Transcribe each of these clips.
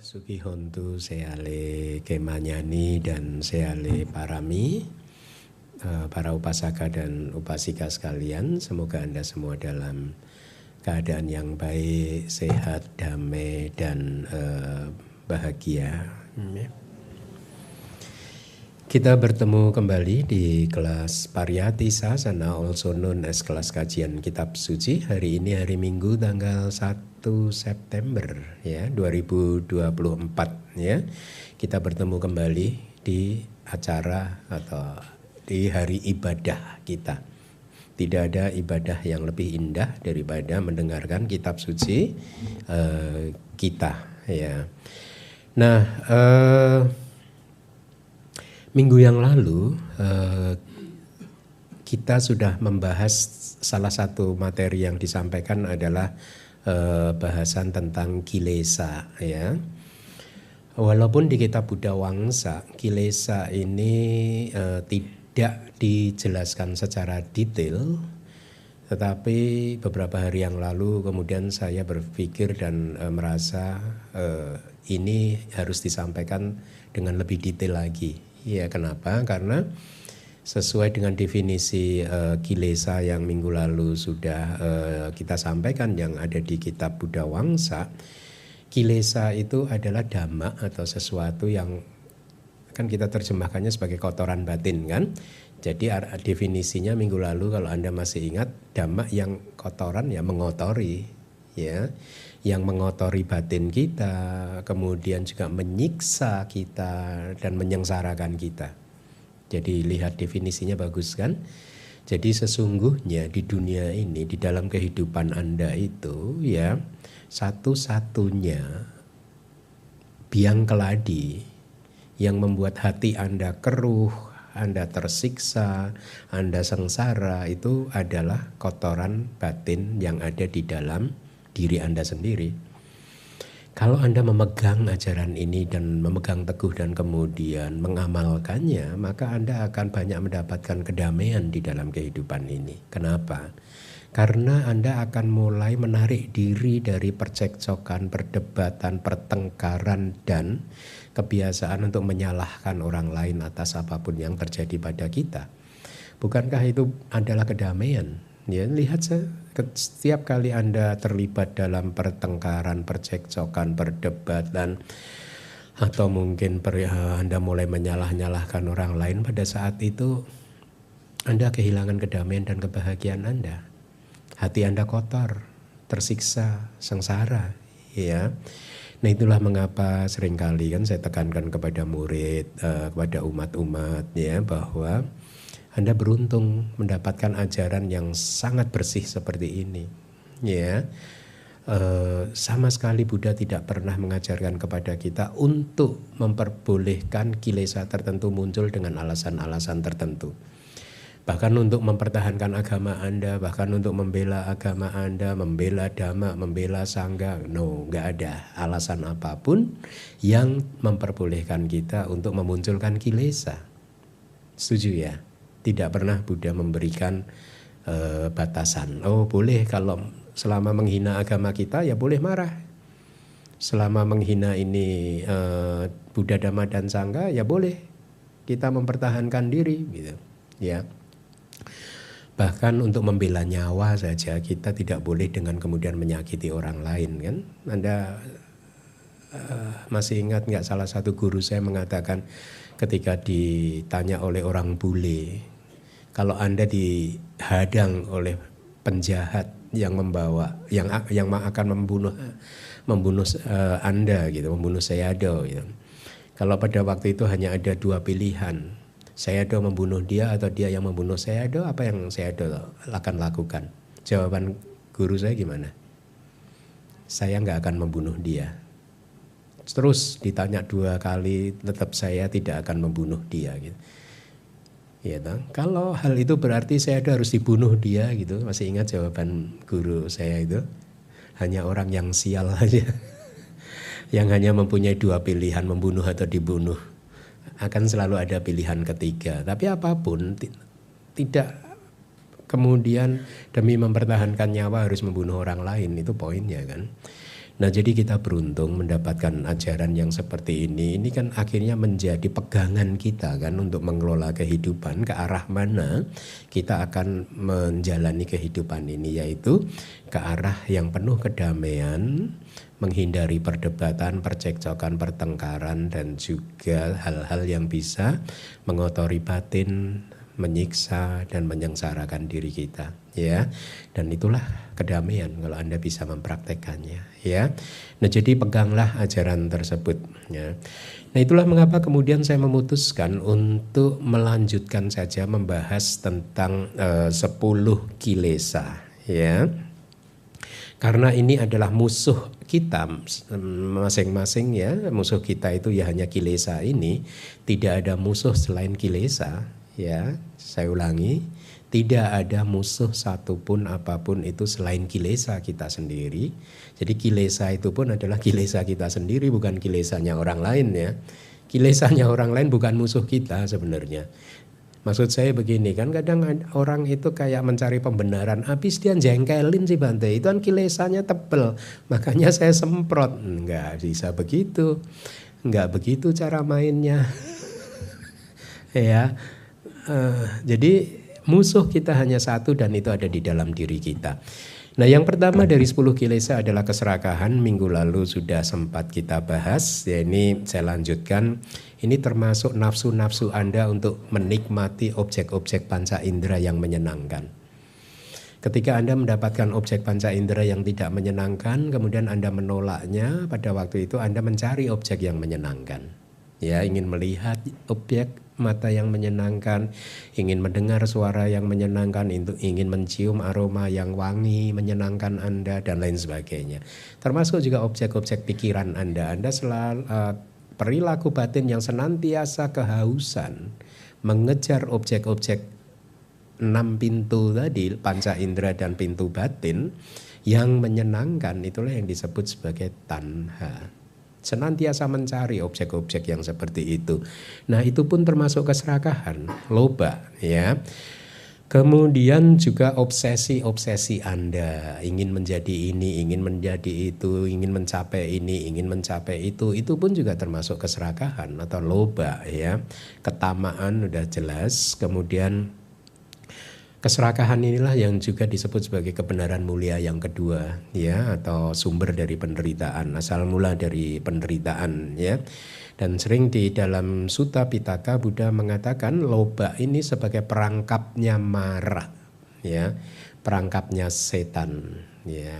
Sugihontu Seale Kemanyani dan Seale Parami, para upasaka dan upasika sekalian, semoga Anda semua dalam keadaan yang baik, sehat, damai, dan bahagia. Kita bertemu kembali di kelas Pariyati Sasana, also known as kelas kajian kitab suci. Hari ini hari Minggu tanggal 1 September ya 2024 ya. Kita bertemu kembali di acara atau di hari ibadah kita. Tidak ada ibadah yang lebih indah daripada mendengarkan kitab suci kita ya. Nah, minggu yang lalu kita sudah membahas salah satu materi yang disampaikan adalah bahasan tentang kilesa ya. Walaupun di kitab Buddha Wangsa kilesa ini tidak dijelaskan secara detail, tetapi beberapa hari yang lalu kemudian saya berpikir dan merasa ini harus disampaikan dengan lebih detail lagi. Ya, kenapa? Karena sesuai dengan definisi kilesa yang minggu lalu sudah kita sampaikan yang ada di kitab Buddha Wangsa, kilesa itu adalah dhamma atau sesuatu yang kan kita terjemahkannya sebagai kotoran batin kan. Jadi definisinya minggu lalu kalau Anda masih ingat, dhamma yang kotoran ya mengotori ya, yang mengotori batin kita, kemudian juga menyiksa kita dan menyengsarakan kita. Jadi lihat definisinya bagus kan. Jadi sesungguhnya di dunia ini, di dalam kehidupan Anda itu ya, satu-satunya biang keladi yang membuat hati Anda keruh, Anda tersiksa, Anda sengsara itu adalah kotoran batin yang ada di dalam diri Anda sendiri. Kalau Anda memegang ajaran ini dan memegang teguh dan kemudian mengamalkannya, maka Anda akan banyak mendapatkan kedamaian di dalam kehidupan ini. Kenapa? Karena Anda akan mulai menarik diri dari percekcokan, perdebatan, pertengkaran, dan kebiasaan untuk menyalahkan orang lain atas apapun yang terjadi pada kita. Bukankah itu adalah kedamaian? Ya, lihat setiap kali Anda terlibat dalam pertengkaran, percekcokan, perdebatan, atau mungkin Anda mulai menyalah-nyalahkan orang lain, pada saat itu Anda kehilangan kedamaian dan kebahagiaan Anda. Hati Anda kotor, tersiksa, sengsara, ya. Nah, itulah mengapa seringkali kan saya tekankan kepada murid, kepada umat-umat ya, bahwa Anda beruntung mendapatkan ajaran yang sangat bersih seperti ini. Ya, sama sekali Buddha tidak pernah mengajarkan kepada kita untuk memperbolehkan kilesa tertentu muncul dengan alasan-alasan tertentu. Bahkan untuk mempertahankan agama Anda, bahkan untuk membela agama Anda, membela dhamma, membela sangga, no, nggak ada alasan apapun yang memperbolehkan kita untuk memunculkan kilesa. Setuju ya? Tidak pernah Buddha memberikan batasan. Oh, boleh kalau selama menghina agama kita ya boleh marah. Selama menghina ini Buddha, Dhamma, dan Sangha ya boleh kita mempertahankan diri gitu. Ya. Bahkan untuk membela nyawa saja kita tidak boleh dengan kemudian menyakiti orang lain kan. Anda masih ingat nggak salah satu guru saya mengatakan ketika ditanya oleh orang bule, kalau Anda dihadang oleh penjahat yang membawa yang akan membunuh Anda gitu, membunuh Sayadaw gitu. Kalau pada waktu itu hanya ada dua pilihan, Sayadaw membunuh dia atau dia yang membunuh Sayadaw, apa yang Sayadaw akan lakukan? Jawaban guru saya gimana? Saya nggak akan membunuh dia. Terus ditanya dua kali, tetap saya tidak akan membunuh dia gitu. Ya, kalau hal itu berarti saya harus dibunuh dia gitu. Masih ingat jawaban guru saya itu? Hanya orang yang sial aja yang hanya mempunyai dua pilihan, membunuh atau dibunuh. Akan selalu ada pilihan ketiga. Tapi apapun tidak kemudian demi mempertahankan nyawa harus membunuh orang lain, itu poinnya kan. Nah jadi kita beruntung mendapatkan ajaran yang seperti ini. Ini kan akhirnya menjadi pegangan kita kan untuk mengelola kehidupan, ke arah mana kita akan menjalani kehidupan ini, yaitu ke arah yang penuh kedamaian, menghindari perdebatan, percekcokan, pertengkaran, dan juga hal-hal yang bisa mengotori batin, menyiksa dan menyengsarakan diri kita, ya. Dan itulah kedamaian kalau Anda bisa mempraktekannya, ya. Nah, jadi peganglah ajaran tersebut, ya. Nah, itulah mengapa kemudian saya memutuskan untuk melanjutkan saja membahas tentang 10 kilesa, ya. Karena ini adalah musuh kita masing-masing, ya. Musuh kita itu ya hanya kilesa ini, tidak ada musuh selain kilesa, ya. Saya ulangi, tidak ada musuh satupun apapun itu selain kilesa kita sendiri. Jadi kilesa itu pun adalah kilesa kita sendiri, bukan kilesanya orang lain, ya. Kilesanya orang lain bukan musuh kita sebenarnya. Maksud saya begini, kan kadang orang itu kayak mencari pembenaran, habis dia jengkelin si Bante, itu kan kilesanya tebel, makanya saya semprot. Enggak bisa begitu, enggak begitu cara mainnya. Ya. Jadi musuh kita hanya satu dan itu ada di dalam diri kita. Nah, yang pertama dari 10 kilesa adalah keserakahan. Minggu lalu sudah sempat kita bahas, ya, ini saya lanjutkan. Ini termasuk nafsu-nafsu Anda untuk menikmati objek-objek panca indera yang menyenangkan. Ketika Anda mendapatkan objek panca indera yang tidak menyenangkan, kemudian Anda menolaknya, pada waktu itu Anda mencari objek yang menyenangkan. Ya, ingin melihat objek mata yang menyenangkan, ingin mendengar suara yang menyenangkan, ingin mencium aroma yang wangi menyenangkan Anda, dan lain sebagainya. Termasuk juga objek-objek pikiran Anda. Anda selalu perilaku batin yang senantiasa kehausan mengejar objek-objek 6 pintu tadi, panca indera dan pintu batin yang menyenangkan, itulah yang disebut sebagai tanha. Senantiasa mencari objek-objek yang seperti itu. Nah, itu pun termasuk keserakahan, loba, ya. Kemudian juga obsesi-obsesi Anda, ingin menjadi ini, ingin menjadi itu, ingin mencapai ini, ingin mencapai itu pun juga termasuk keserakahan atau loba, ya. Ketamaan udah jelas. Kemudian keserakahan inilah yang juga disebut sebagai kebenaran mulia yang kedua, ya, atau sumber dari penderitaan, asal mula dari penderitaan, ya. Dan sering di dalam Sutta Pitaka Buddha mengatakan loba ini sebagai perangkapnya mara, ya, perangkapnya setan, ya.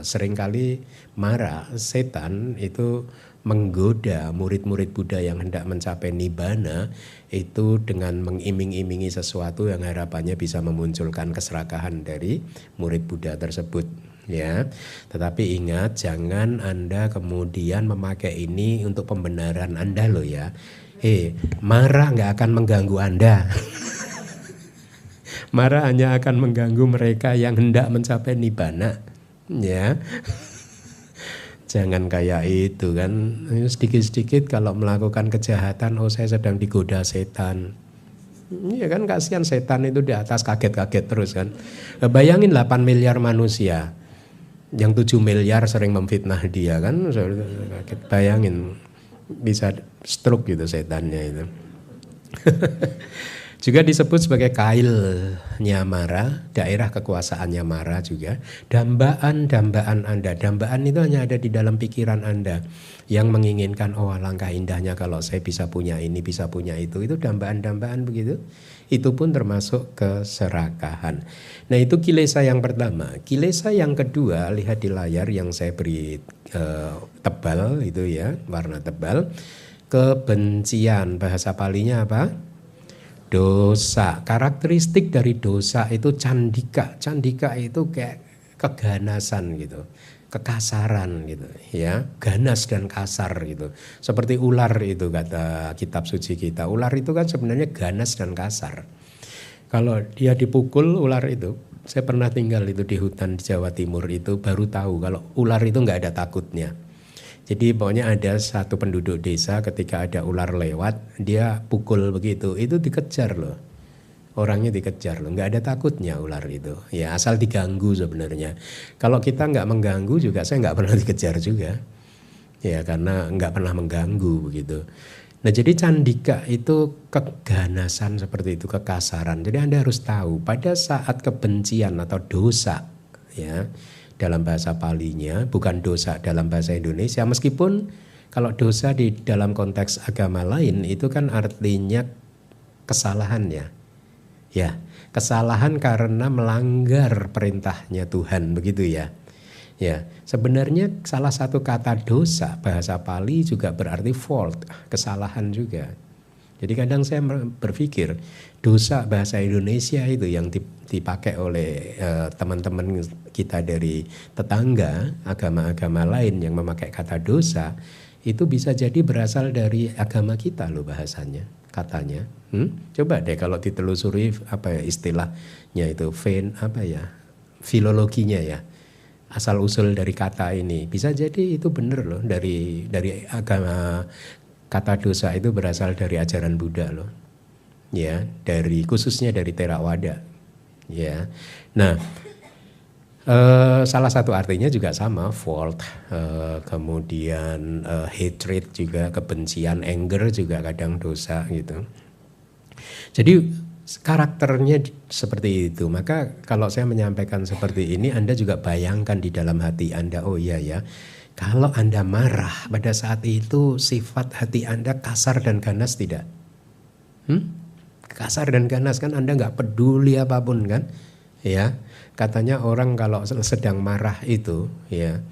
Seringkali mara, setan itu menggoda murid-murid Buddha yang hendak mencapai nibbana itu dengan mengiming-imingi sesuatu yang harapannya bisa memunculkan keserakahan dari murid Buddha tersebut, ya. Tetapi ingat, jangan Anda kemudian memakai ini untuk pembenaran Anda loh, ya. Marah nggak akan mengganggu Anda. Marah hanya akan mengganggu mereka yang hendak mencapai nibbana, ya. Jangan kayak itu kan, sedikit-sedikit kalau melakukan kejahatan, oh saya sedang digoda setan. Iya kan, kasihan setan itu di atas kaget-kaget terus kan. Bayangin 8 miliar manusia, yang 7 miliar sering memfitnah dia kan, bayangin bisa stroke gitu setannya itu. Juga disebut sebagai kailnya mara, daerah kekuasaannya mara juga. Dambaan-dambaan Anda, dambaan itu hanya ada di dalam pikiran Anda yang menginginkan, oh alangkah indahnya kalau saya bisa punya ini, bisa punya itu dambaan-dambaan begitu. Itu pun termasuk keserakahan. Nah, itu kilesa yang pertama. Kilesa yang kedua, lihat di layar yang saya beri tebal itu, ya, warna tebal. Kebencian, bahasa Palinya apa? Dosa. Karakteristik dari dosa itu candika. Candika itu kayak keganasan gitu, kekasaran gitu, ya, ganas dan kasar gitu. Seperti ular itu kata kitab suci kita. Ular itu kan sebenarnya ganas dan kasar. Kalau dia dipukul ular itu, saya pernah tinggal itu di hutan di Jawa Timur itu, baru tahu kalau ular itu nggak ada takutnya. Jadi pokoknya ada satu penduduk desa ketika ada ular lewat, dia pukul begitu, itu dikejar loh orangnya dikejar loh, nggak ada takutnya ular itu. Ya asal diganggu sebenarnya. Kalau kita nggak mengganggu juga, saya nggak pernah dikejar juga. Ya karena nggak pernah mengganggu begitu. Nah jadi candika itu keganasan seperti itu, kekasaran. Jadi Anda harus tahu pada saat kebencian atau dosa, ya dalam bahasa Palinya, bukan dosa dalam bahasa Indonesia. Meskipun kalau dosa di dalam konteks agama lain itu kan artinya kesalahan ya. Ya, kesalahan karena melanggar perintahnya Tuhan begitu ya. Ya, sebenarnya salah satu kata dosa bahasa Pali juga berarti fault, kesalahan juga. Jadi kadang saya berpikir dosa bahasa Indonesia itu yang dipakai oleh teman-teman kita dari tetangga agama-agama lain yang memakai kata dosa itu bisa jadi berasal dari agama kita loh bahasanya, katanya. Coba deh kalau ditelusuri apa ya istilahnya itu filologinya ya. Asal usul dari kata ini bisa jadi itu benar loh dari agama. Kata dosa itu berasal dari ajaran Buddha loh, ya khususnya dari Theravada, ya. Nah salah satu artinya juga sama fault, kemudian hatred juga, kebencian, anger juga kadang dosa gitu. Jadi karakternya seperti itu. Maka kalau saya menyampaikan seperti ini, Anda juga bayangkan di dalam hati Anda, oh iya ya, kalau Anda marah pada saat itu sifat hati Anda kasar dan ganas tidak? Kasar dan ganas kan, Anda nggak peduli apapun kan? Ya, katanya orang kalau sedang marah itu ya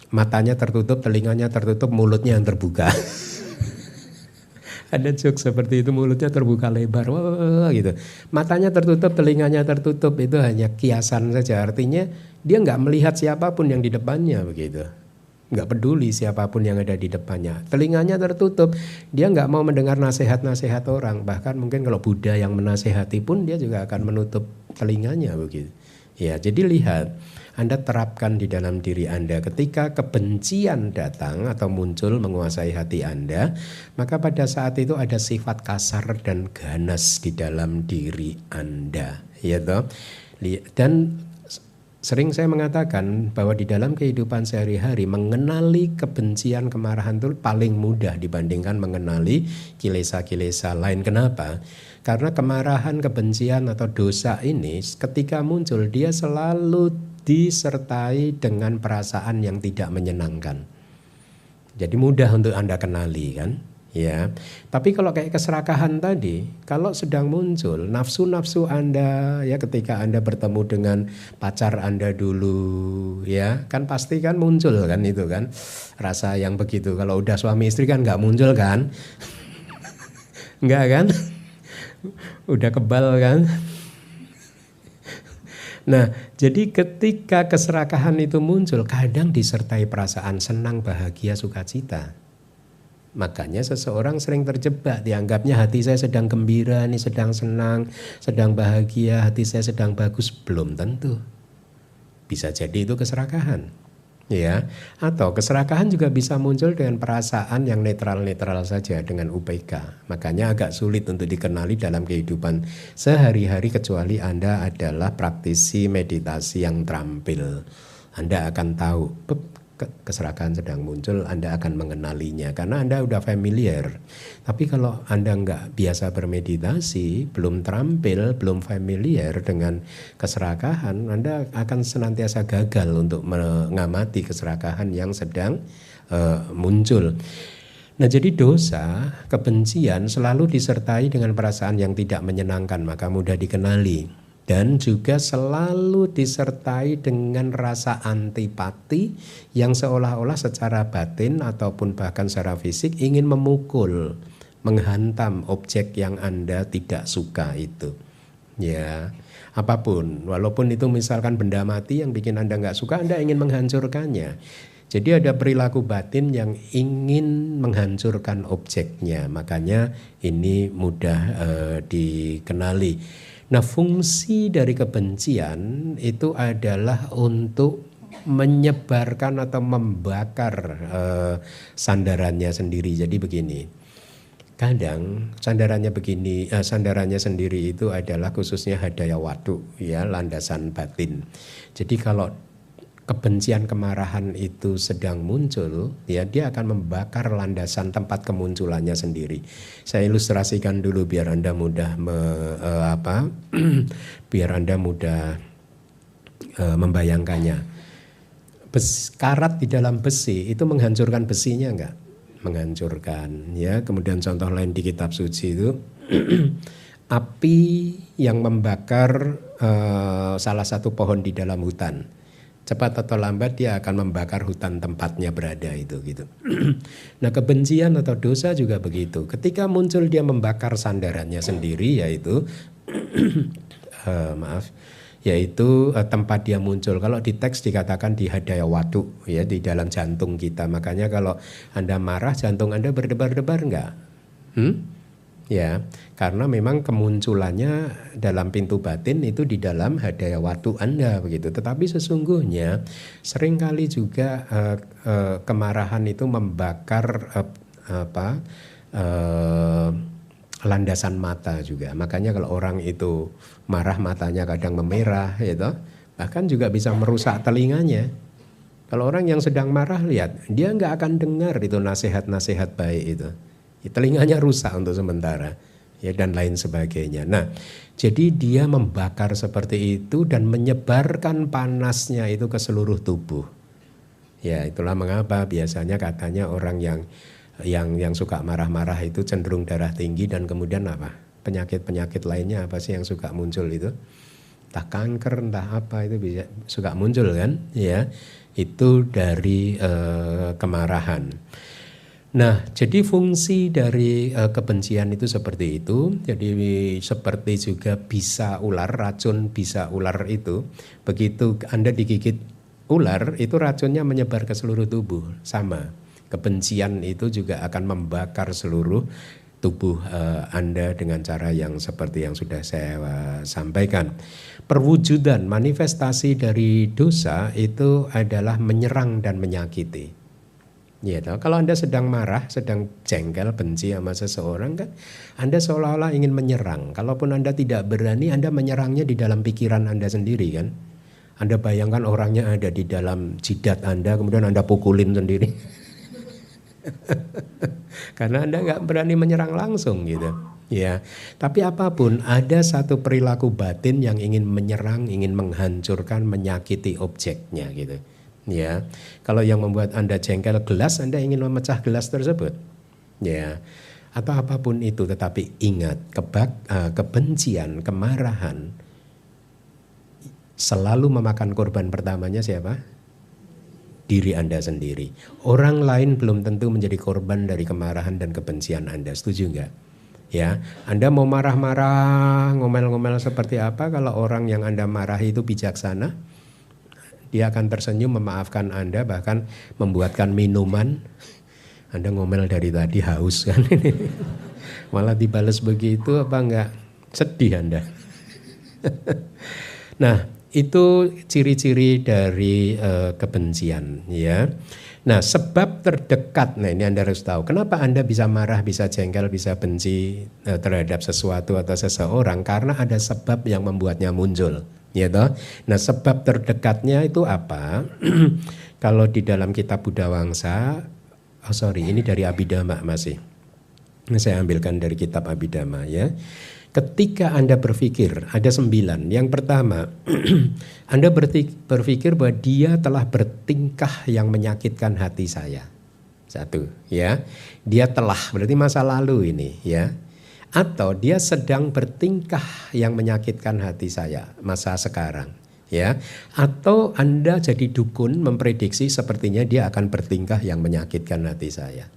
matanya tertutup, telinganya tertutup, mulutnya yang terbuka. Ada joke seperti itu, mulutnya terbuka lebar, wah gitu. Matanya tertutup, telinganya tertutup, itu hanya kiasan saja. Artinya dia nggak melihat siapapun yang di depannya begitu. Nggak peduli siapapun yang ada di depannya. Telinganya tertutup, dia nggak mau mendengar nasihat-nasihat orang. Bahkan mungkin kalau Buddha yang menasehati pun dia juga akan menutup telinganya begitu. Ya, jadi lihat, Anda terapkan di dalam diri Anda ketika kebencian datang atau muncul menguasai hati Anda, maka pada saat itu ada sifat kasar dan ganas di dalam diri Anda, ya toh. Dan sering saya mengatakan bahwa di dalam kehidupan sehari-hari mengenali kebencian, kemarahan itu paling mudah dibandingkan mengenali kilesa-kilesa lain. Kenapa? Karena kemarahan, kebencian atau dosa ini ketika muncul dia selalu disertai dengan perasaan yang tidak menyenangkan. Jadi mudah untuk Anda kenali kan? Ya. Tapi kalau kayak keserakahan tadi, kalau sedang muncul nafsu-nafsu Anda ya ketika Anda bertemu dengan pacar Anda dulu ya, kan pasti kan muncul kan itu kan. Rasa yang begitu. Kalau udah suami istri kan nggak muncul kan? Enggak kan? Udah kebal kan? Nah, jadi ketika keserakahan itu muncul, kadang disertai perasaan senang, bahagia, sukacita. Makanya seseorang sering terjebak, dianggapnya hati saya sedang gembira, nih sedang senang, sedang bahagia, hati saya sedang bagus. Belum tentu. Bisa jadi itu keserakahan. Ya, atau keserakahan juga bisa muncul dengan perasaan yang netral-netral saja dengan UPK. Makanya agak sulit untuk dikenali dalam kehidupan sehari-hari kecuali Anda adalah praktisi meditasi yang terampil. Anda akan tahu keserakahan sedang muncul, Anda akan mengenalinya karena Anda udah familiar. Tapi kalau Anda nggak biasa bermeditasi, belum terampil, belum familiar dengan keserakahan, Anda akan senantiasa gagal untuk mengamati keserakahan yang sedang muncul. Nah, jadi dosa, kebencian selalu disertai dengan perasaan yang tidak menyenangkan, maka mudah dikenali. Dan juga selalu disertai dengan rasa antipati yang seolah-olah secara batin ataupun bahkan secara fisik ingin memukul, menghantam objek yang Anda tidak suka itu. Ya, apapun, walaupun itu misalkan benda mati yang bikin Anda nggak suka, Anda ingin menghancurkannya. Jadi ada perilaku batin yang ingin menghancurkan objeknya, makanya ini mudah dikenali. Nah, fungsi dari kebencian itu adalah untuk menyebarkan atau membakar sandarannya sendiri. Jadi begini, Kadang sandarannya begini, sandarannya sendiri itu adalah khususnya hadaya watu, ya, landasan batin. Jadi kalau kebencian, kemarahan itu sedang muncul, ya, dia akan membakar landasan tempat kemunculannya sendiri. Saya ilustrasikan dulu biar Anda mudah biar Anda mudah membayangkannya. Karat di dalam besi itu menghancurkan besinya enggak? Menghancurkan, ya. Kemudian contoh lain di kitab suci itu api yang membakar salah satu pohon di dalam hutan, cepat atau lambat dia akan membakar hutan tempatnya berada itu, gitu. Nah, kebencian atau dosa juga begitu. Ketika muncul dia membakar sandarannya sendiri, yaitu yaitu tempat dia muncul. Kalau di teks dikatakan di hadaya watu, ya, di dalam jantung kita. Makanya kalau Anda marah, jantung Anda berdebar-debar enggak? Ya, karena memang kemunculannya dalam pintu batin itu di dalam hadaya watu Anda, begitu. Tetapi sesungguhnya seringkali juga kemarahan itu membakar landasan mata juga. Makanya kalau orang itu marah matanya kadang memerah, gitu. Bahkan juga bisa merusak telinganya. Kalau orang yang sedang marah, lihat, dia nggak akan dengar itu nasihat-nasihat baik itu. Telinganya rusak untuk sementara, ya, dan lain sebagainya. Nah, jadi dia membakar seperti itu dan menyebarkan panasnya itu ke seluruh tubuh. Ya, itulah mengapa biasanya katanya orang yang suka marah-marah itu cenderung darah tinggi, dan kemudian apa? Penyakit-penyakit lainnya apa sih yang suka muncul itu? Entah kanker, entah apa itu bisa suka muncul kan? Ya, itu dari kemarahan. Nah, jadi fungsi dari kebencian itu seperti itu. Jadi seperti juga bisa ular, racun bisa ular itu. Begitu Anda digigit ular, itu racunnya menyebar ke seluruh tubuh, sama. Kebencian itu juga akan membakar seluruh tubuh Anda dengan cara yang seperti yang sudah saya sampaikan. Perwujudan, manifestasi dari dosa itu adalah menyerang dan menyakiti. Ya, kalau Anda sedang marah, sedang jengkel, benci sama seseorang, kan Anda seolah-olah ingin menyerang. Kalaupun Anda tidak berani, Anda menyerangnya di dalam pikiran Anda sendiri, kan. Anda bayangkan orangnya ada di dalam jidat Anda, kemudian Anda pukulin sendiri. Karena Anda nggak berani menyerang langsung, gitu. Ya, tapi apapun, ada satu perilaku batin yang ingin menyerang, ingin menghancurkan, menyakiti objeknya, gitu. Ya, kalau yang membuat Anda jengkel gelas, Anda ingin memecah gelas tersebut, ya, atau apapun itu. Tetapi ingat, kebencian, kemarahan selalu memakan korban pertamanya siapa? Diri Anda sendiri. Orang lain belum tentu menjadi korban dari kemarahan dan kebencian Anda. Setuju nggak? Ya, Anda mau marah-marah, ngomel-ngomel seperti apa? Kalau orang yang Anda marahi itu bijaksana, dia akan tersenyum memaafkan Anda, bahkan membuatkan minuman. Anda ngomel dari tadi haus kan, malah dibales begitu, apa enggak sedih Anda? Nah, itu ciri-ciri dari kebencian, ya. Nah, sebab terdekat, nah ini Anda harus tahu. Kenapa Anda bisa marah, bisa jengkel, bisa benci terhadap sesuatu atau seseorang? Karena ada sebab yang membuatnya muncul. Ya toh? Nah, sebab terdekatnya itu apa? Kalau di dalam kitab Buddha Wangsa, ini dari Abhidhamma masih. Ini saya ambilkan dari kitab Abhidhamma, ya. Ketika Anda berpikir, ada 9. Yang pertama, Anda berpikir bahwa dia telah bertingkah yang menyakitkan hati saya. 1, ya. Dia telah, berarti masa lalu ini, ya. Atau dia sedang bertingkah yang menyakitkan hati saya masa sekarang, ya. Atau Anda jadi dukun memprediksi sepertinya dia akan bertingkah yang menyakitkan hati saya.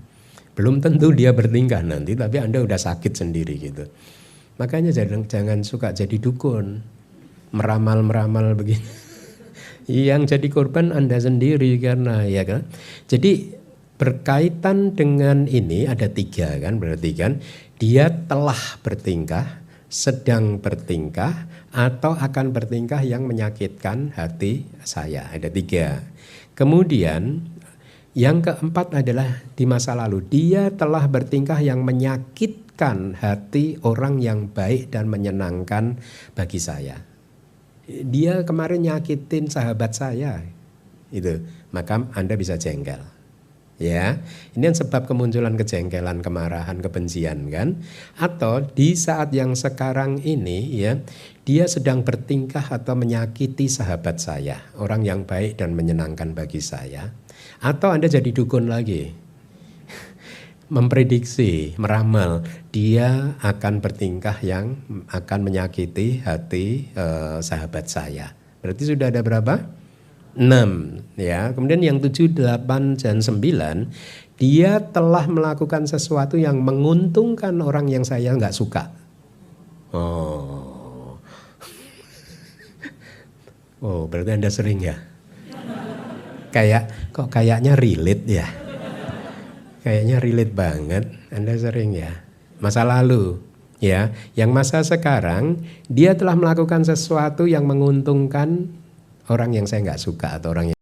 Belum tentu dia bertingkah nanti, tapi Anda udah sakit sendiri gitu. Makanya jangan suka jadi dukun, meramal begini. Yang jadi korban Anda sendiri, karena ya kan. Jadi berkaitan dengan ini ada 3 kan, berarti kan. Dia telah bertingkah, sedang bertingkah, atau akan bertingkah yang menyakitkan hati saya. Ada 3. Kemudian Yang keempat adalah di masa lalu. Dia telah bertingkah yang menyakitkan hati orang yang baik dan menyenangkan bagi saya. Dia kemarin nyakitin sahabat saya. Itu, maka Anda bisa jengkel. Ya, ini yang sebab kemunculan kejengkelan, kemarahan, kebencian kan? Atau di saat yang sekarang ini ya, dia sedang bertingkah atau menyakiti sahabat saya, orang yang baik dan menyenangkan bagi saya. Atau Anda jadi dukun lagi, memprediksi, meramal, dia akan bertingkah yang akan menyakiti hati sahabat saya. Berarti sudah ada berapa? 6 ya. Kemudian yang 7, 8 dan 9, dia telah melakukan sesuatu yang menguntungkan orang yang saya nggak suka. Oh, berarti Anda sering ya? Kayaknya relate ya. Kayaknya relate banget. Anda sering ya. Masa lalu ya, yang masa sekarang dia telah melakukan sesuatu yang menguntungkan orang yang saya nggak suka atau orang yang